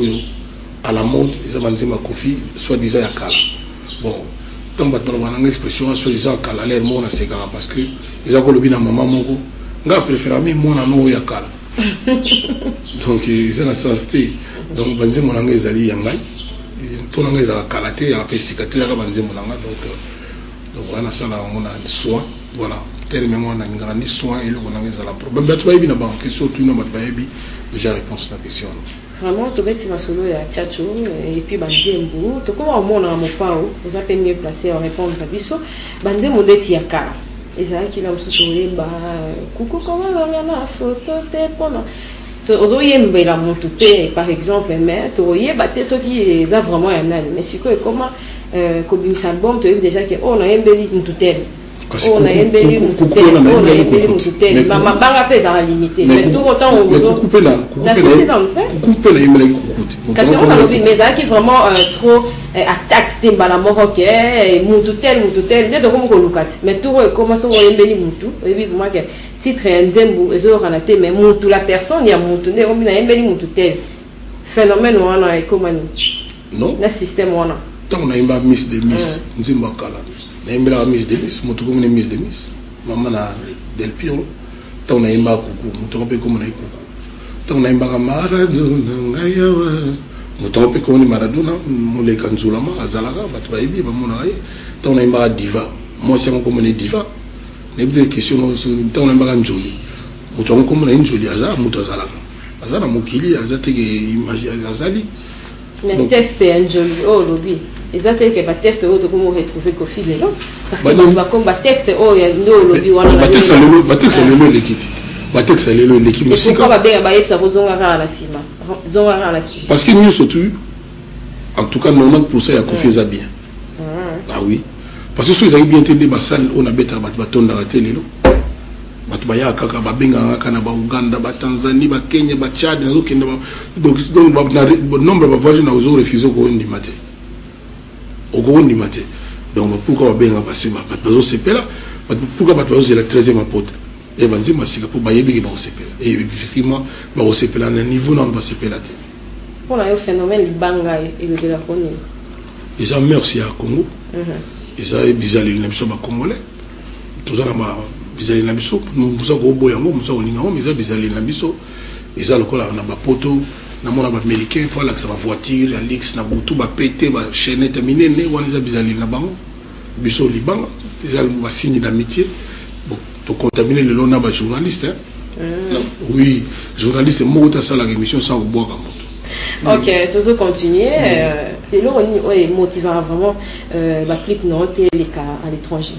à la mode, ils ont dit ma Kofi, soit-disant à Kala. Bon, tant que on a une expression, soit-disant à Kala, l'air mon c'est parce que ils ont dit à maman mon gars préféré moi non à Kala. Donc ils ont la sensité. Donc banzi mon anglais zali yangai. Pour nous les calatés à la cicatrice à banzi mon anglais donc voilà ça là on a des soins voilà tellement on a une grande soin et le on a les la problème mais tu vas bien d'abord question tout le monde va bien déjà réponse à la question. Vraiment tu vas être ma solo ya Tchatcho et puis banzi mbou to comment on a mon pao vous avez mieux placé à répondre à biso banzi mon deti ya kala et ça qui là aussi sur les bah coucou comment on a la photo t'es pendant par exemple, mais tu vois, ce qui est vraiment un an. Mais c'est comment, comme un album, tu as déjà que on a un bel tout tel. Kasi on a embelli mututel mabanga pe za limité mais tout autant on veut couper là couper là il couper kasi on a lobby mais ça qui vraiment trop attaque te bala moko ke mututel ne donc ko lukati mais tout comment ça on embelli mutu et puis vraiment que titre nzembu ezo ranaté mais mutu la personne ya mutu ne on na embelli mututel phénomène on a comment non le système on a tant on a une miss de miss nzimba kala na miss de miss mutu comme une miss de miss maman na del piro tant on a une kuku mutu comme comme na kuku tant on a une Maradona ngayawa mutu comme comme Maradona mole kanzula ma azalaka batu ba ibi ba mona ay tant on a une diva moi c'est comme une diva les des questions tant on a une njoli mutu comme na njoli azala mutu azala mokili azate ke image azali mais test est un joli lobby exactement que ba test autre comment retrouver Kofi Lelo parce que on va comme ba texte ya no lobby wana ba texte lelo l'équipe ba texte lelo l'équipe musique pourquoi ba bien ba yebsa bozonga ra na sima zonga ra na sima parce que nous surtout en tout cas 90% ya Kofi za bien ah oui parce que ceux qui bien entendu ba salle on a beta ba tonda la télé lelo batu baya kaka babenga kana ba Uganda ba Tanzanie ba Kenya ba Tchad na zokenda donc nombre ba voyageurs na ozo refuser ko ndi maté au ni maté donc pourquoi babenga ba sema ba bazo sepela pourquoi ba bazo la 13e apôtre et banzi masika pour bayebi ba sepela et effectivement ba sepela na niveau non ba sepela té pour le phénomène libanga et le de la Congo ils ont merci à Congo ils ont bizali na biso ba congolais tous na ma bizali na biso musa ko boyango musa ko linga mais ça bizali na biso eza lokola na ba poto na mona ba américain faut la que ça va voiture ya lix na butu ba pété ba chaînette minene wana eza bizali na bango biso libanga eza ba signe d'amitié bon to contaminer le long na ba journaliste oui journaliste mo ta sala émission sans boire moto ok toujours continuer c'est là on est motivant vraiment ba clip non les cas à l'étranger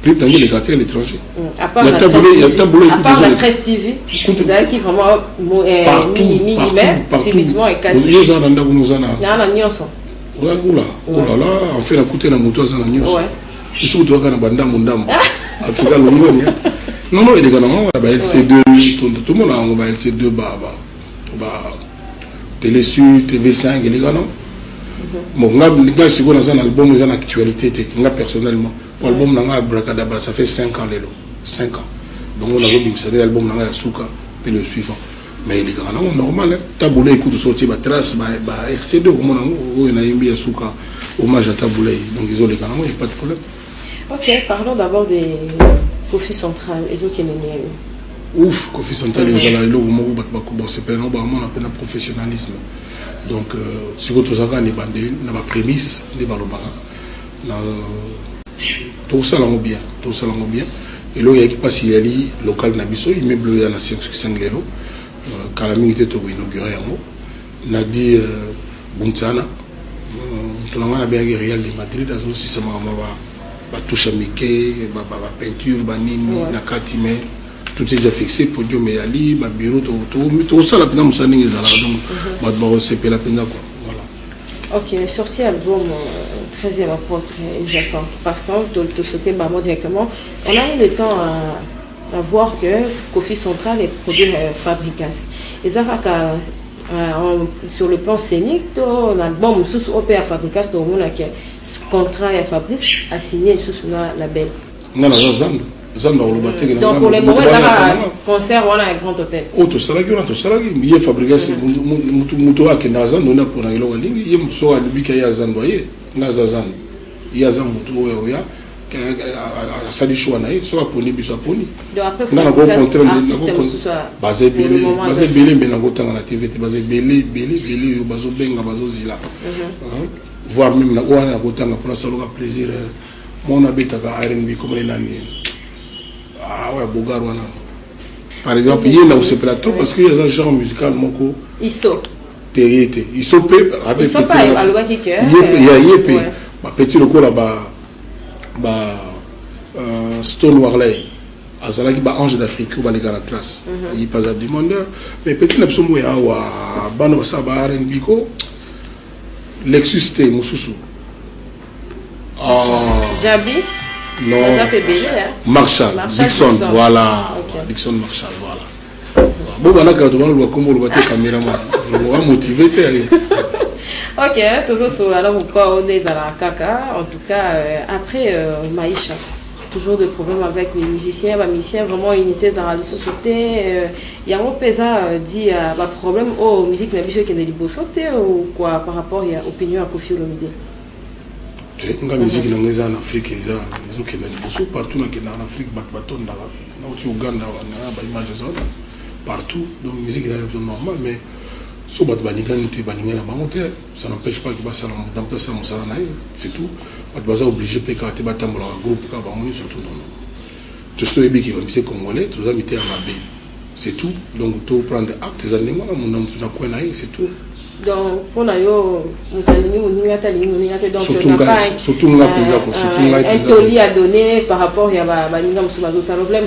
plus dans les gâteaux à l'étranger. À part la Presse TV, vous avez qui vraiment millimètre, subitement et quasi. Nous en avons nous en avons. Ouais, oula, là, on fait la coûter la moto à la nuit. Il faut que tu vas banda mundam. En tout cas, le monde. Non, il est gagnant. LC2, tout le monde a un LC2, Télé Sud, TV5, il est gagnant. Bon, là, c'est quoi dans un album, dans l'actualité, personnellement. L'album Nanga Bracadabra, ça fait 5 ans, Lélo. 5 ans. Donc on a vu l'album Nanga Yasuka, puis le suivant. Mais il est grand, normal. Taboulé, écoute, sortir, trace, LC2, comme on a eu Yasuka, hommage à Taboulé. Donc ils ont les grands, il n'y a pas de problème. Ok, parlons d'abord des Kofi Central. Ils ont quel ouf, Kofi Central, ils ont c'est pas un professionnalisme. Donc, si vous avez une prémisse, tout ça bien, tout ça bien. Et là, il y a qui passe ici local nabiso, il met bleu à la science qui s'englève. Quand la minute est inaugurée, on a dit Buntsana, tout le monde a bien Real de Madrid, aussi ça m'a touche à Mickey, peinture, banini, nakatime, tout est déjà fixé, podium et ali, bureau, tout ça la peine de s'en donc, c'est la peine quoi. Ok, sorti album 13e apôtre Japon. Parce que tout sauter directement, on a eu le temps à voir que Kofi Central est produit Fabricas. Et ça sur le plan scénique, l'album sous OPA Fabricas, tout le monde a contrat à Fabrice a signé sous la label. Non, donc pour le moment, il y a un concert on a un grand hôtel. Oh, tout ça là, il y a Fabricas, Moutoua qui n'a pas de pour la langue, il y a Moutoua qui a Zan, Nazazan, il y a Zan Moutoua, ça dit choix, soit poni, soit poni. Donc après, on a basé belé, mais on a la TV, basé belé, bazo benga, bazo zila. Voir même la ouana, pour la salle plaisir, mon habit à RNB comme les nannies. Ah ouais, Bogarwana. Par exemple, il y a aussi plateau parce qu'il y a un genre musical, Moko. Iso. Territé. Iso peut. Iso pas, il y a le qui est. Il y a Yépe. Petit le coup là-bas. Stone Warley. Azala qui ange d'Afrique, ou les gars la trace. Il passe à demandeur. Mais petit l'absomo ya wa bano sa ba R&B ko. Lexus T Mususu. Jabi. Non. Ça peut BG, hein. Marshall, Dixon, voilà. Okay. Dixon Marshall, voilà. Bon, on a quand même le caméraman. On va motiver. Ok, tout ça, alors on est à la caca. En tout cas, après Maïcha, toujours des problèmes avec les musiciens. Les musiciens vraiment unité dans la société. Il y a un pesa dit problème aux musiques n'a qui est de sauter ou quoi par rapport à l'opinion à Koffi Olomide. La musique en Afrique, ils ont partout en Afrique, au Ouganda, partout. Donc la musique est normale, mais ça n'empêche pas que ça c'est tout. On est obligé de faire un groupe, surtout tout ce qui est congolais, tout ça c'est tout. Donc tout prendre actes, c'est tout. Donc, pour nous, surtout un toli à donner par rapport à la problème,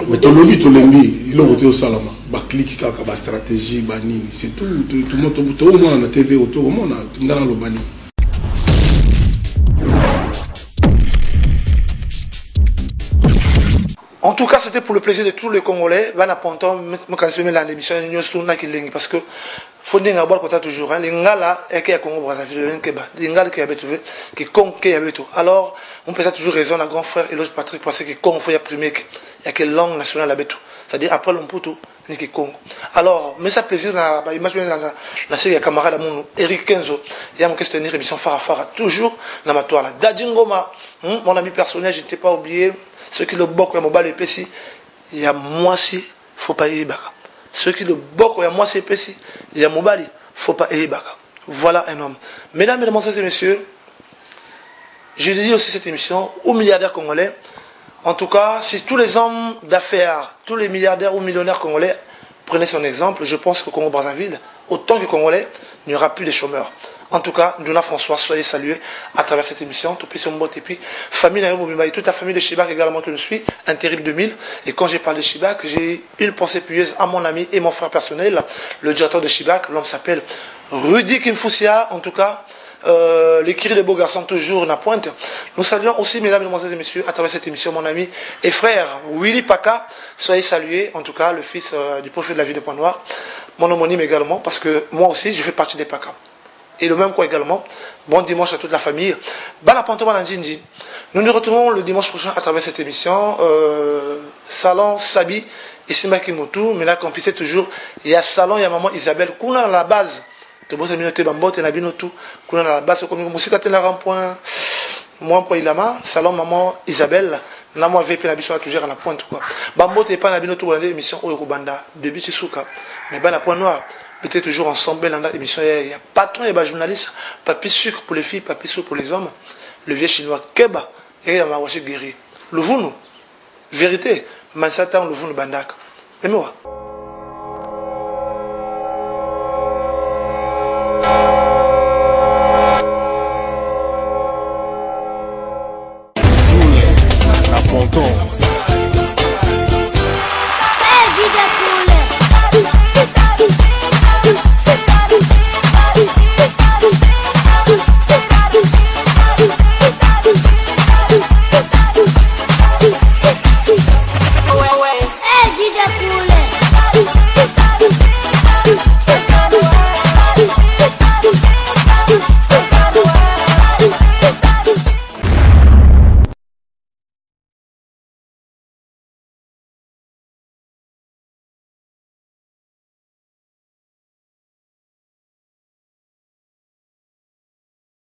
mais ton lobby, il a voté au Salama, clic, stratégie, c'est tout. Tout le monde a la TV, tout le monde a le bani. En tout cas, c'était pour le plaisir de tous les Congolais. Van appontant, l'émission parce que faut dire que toujours les ngala et qu'il y a Congo Brazzaville, les ngala qui avaient trouvé, qui Congo qui avait tout. Alors, on peut toujours raison à grand frère Eloge Patrick parce que Congo faut y primer, il y a quelle langue nationale là tout. C'est-à-dire après l'omputo, ni que Congo. Alors, mais ça plaisir na image la série camarade mon Eric Kenzo, il y a mon questionnaire émission Farafara toujours dans ma toile. Dadjingoma, mon ami personnel, je t'ai pas oublié. Ceux qui le bokk, il y il y a moi si, faut pas y baka. Ceux qui le bokk, il y a moi si épaissi, il y a Mobali, faut pas y baka. Voilà un homme. Mesdames, mesdemoiselles et messieurs, je dis aussi cette émission aux milliardaires congolais. En tout cas, si tous les hommes d'affaires, tous les milliardaires ou millionnaires congolais prenaient son exemple, je pense qu'au Congo-Brazzaville, autant que Congolais, il n'y aura plus de chômeurs. En tout cas, Dona François, soyez salués à travers cette émission. Et puis, famille toute la famille de Chibak également que je suis, un terrible 2000. Et quand j'ai parlé de Chibak, j'ai une pensée pieuse à mon ami et mon frère personnel, le directeur de Chibak. L'homme s'appelle Rudy Kimfoussia. En tout cas, les cris de beaux garçons toujours na pointe. Nous saluons aussi, mesdames, mesdemoiselles et messieurs, à travers cette émission, mon ami et frère Willy Paka. Soyez salués, en tout cas, le fils du prophète de la ville de Point-Noir. Mon homonyme également, parce que moi aussi, je fais partie des Paka. Et le même quoi également. Bon dimanche à toute la famille. Nous nous retrouvons le dimanche prochain à travers cette émission. Salon Sabi et Simaki Moutou. Mais là, qu'on puisse toujours. Il y a Salon, il y a maman Isabelle. Kuna à la base. De bon communauté Bambote et Nabinotou. Kuna à la base. Comme nous aussi, quand on a un point. Moi, pour Ilama. Salon maman Isabelle. Namo VP Nabiso toujours à la pointe. Bambote et pas Nabinotou pour l'émission Oyokubanda. Bébé Chisuka. Mais ben la point noir. Peut-être toujours ensemble dans l'émission. Il y a patron et journaliste, papier sucre pour les filles, papier sucre pour les hommes, le vieux chinois Keba, et il y a Mawashi Guéri. Le Vounou, vérité, Mansatan, le Vounou Bandak. Mais moi.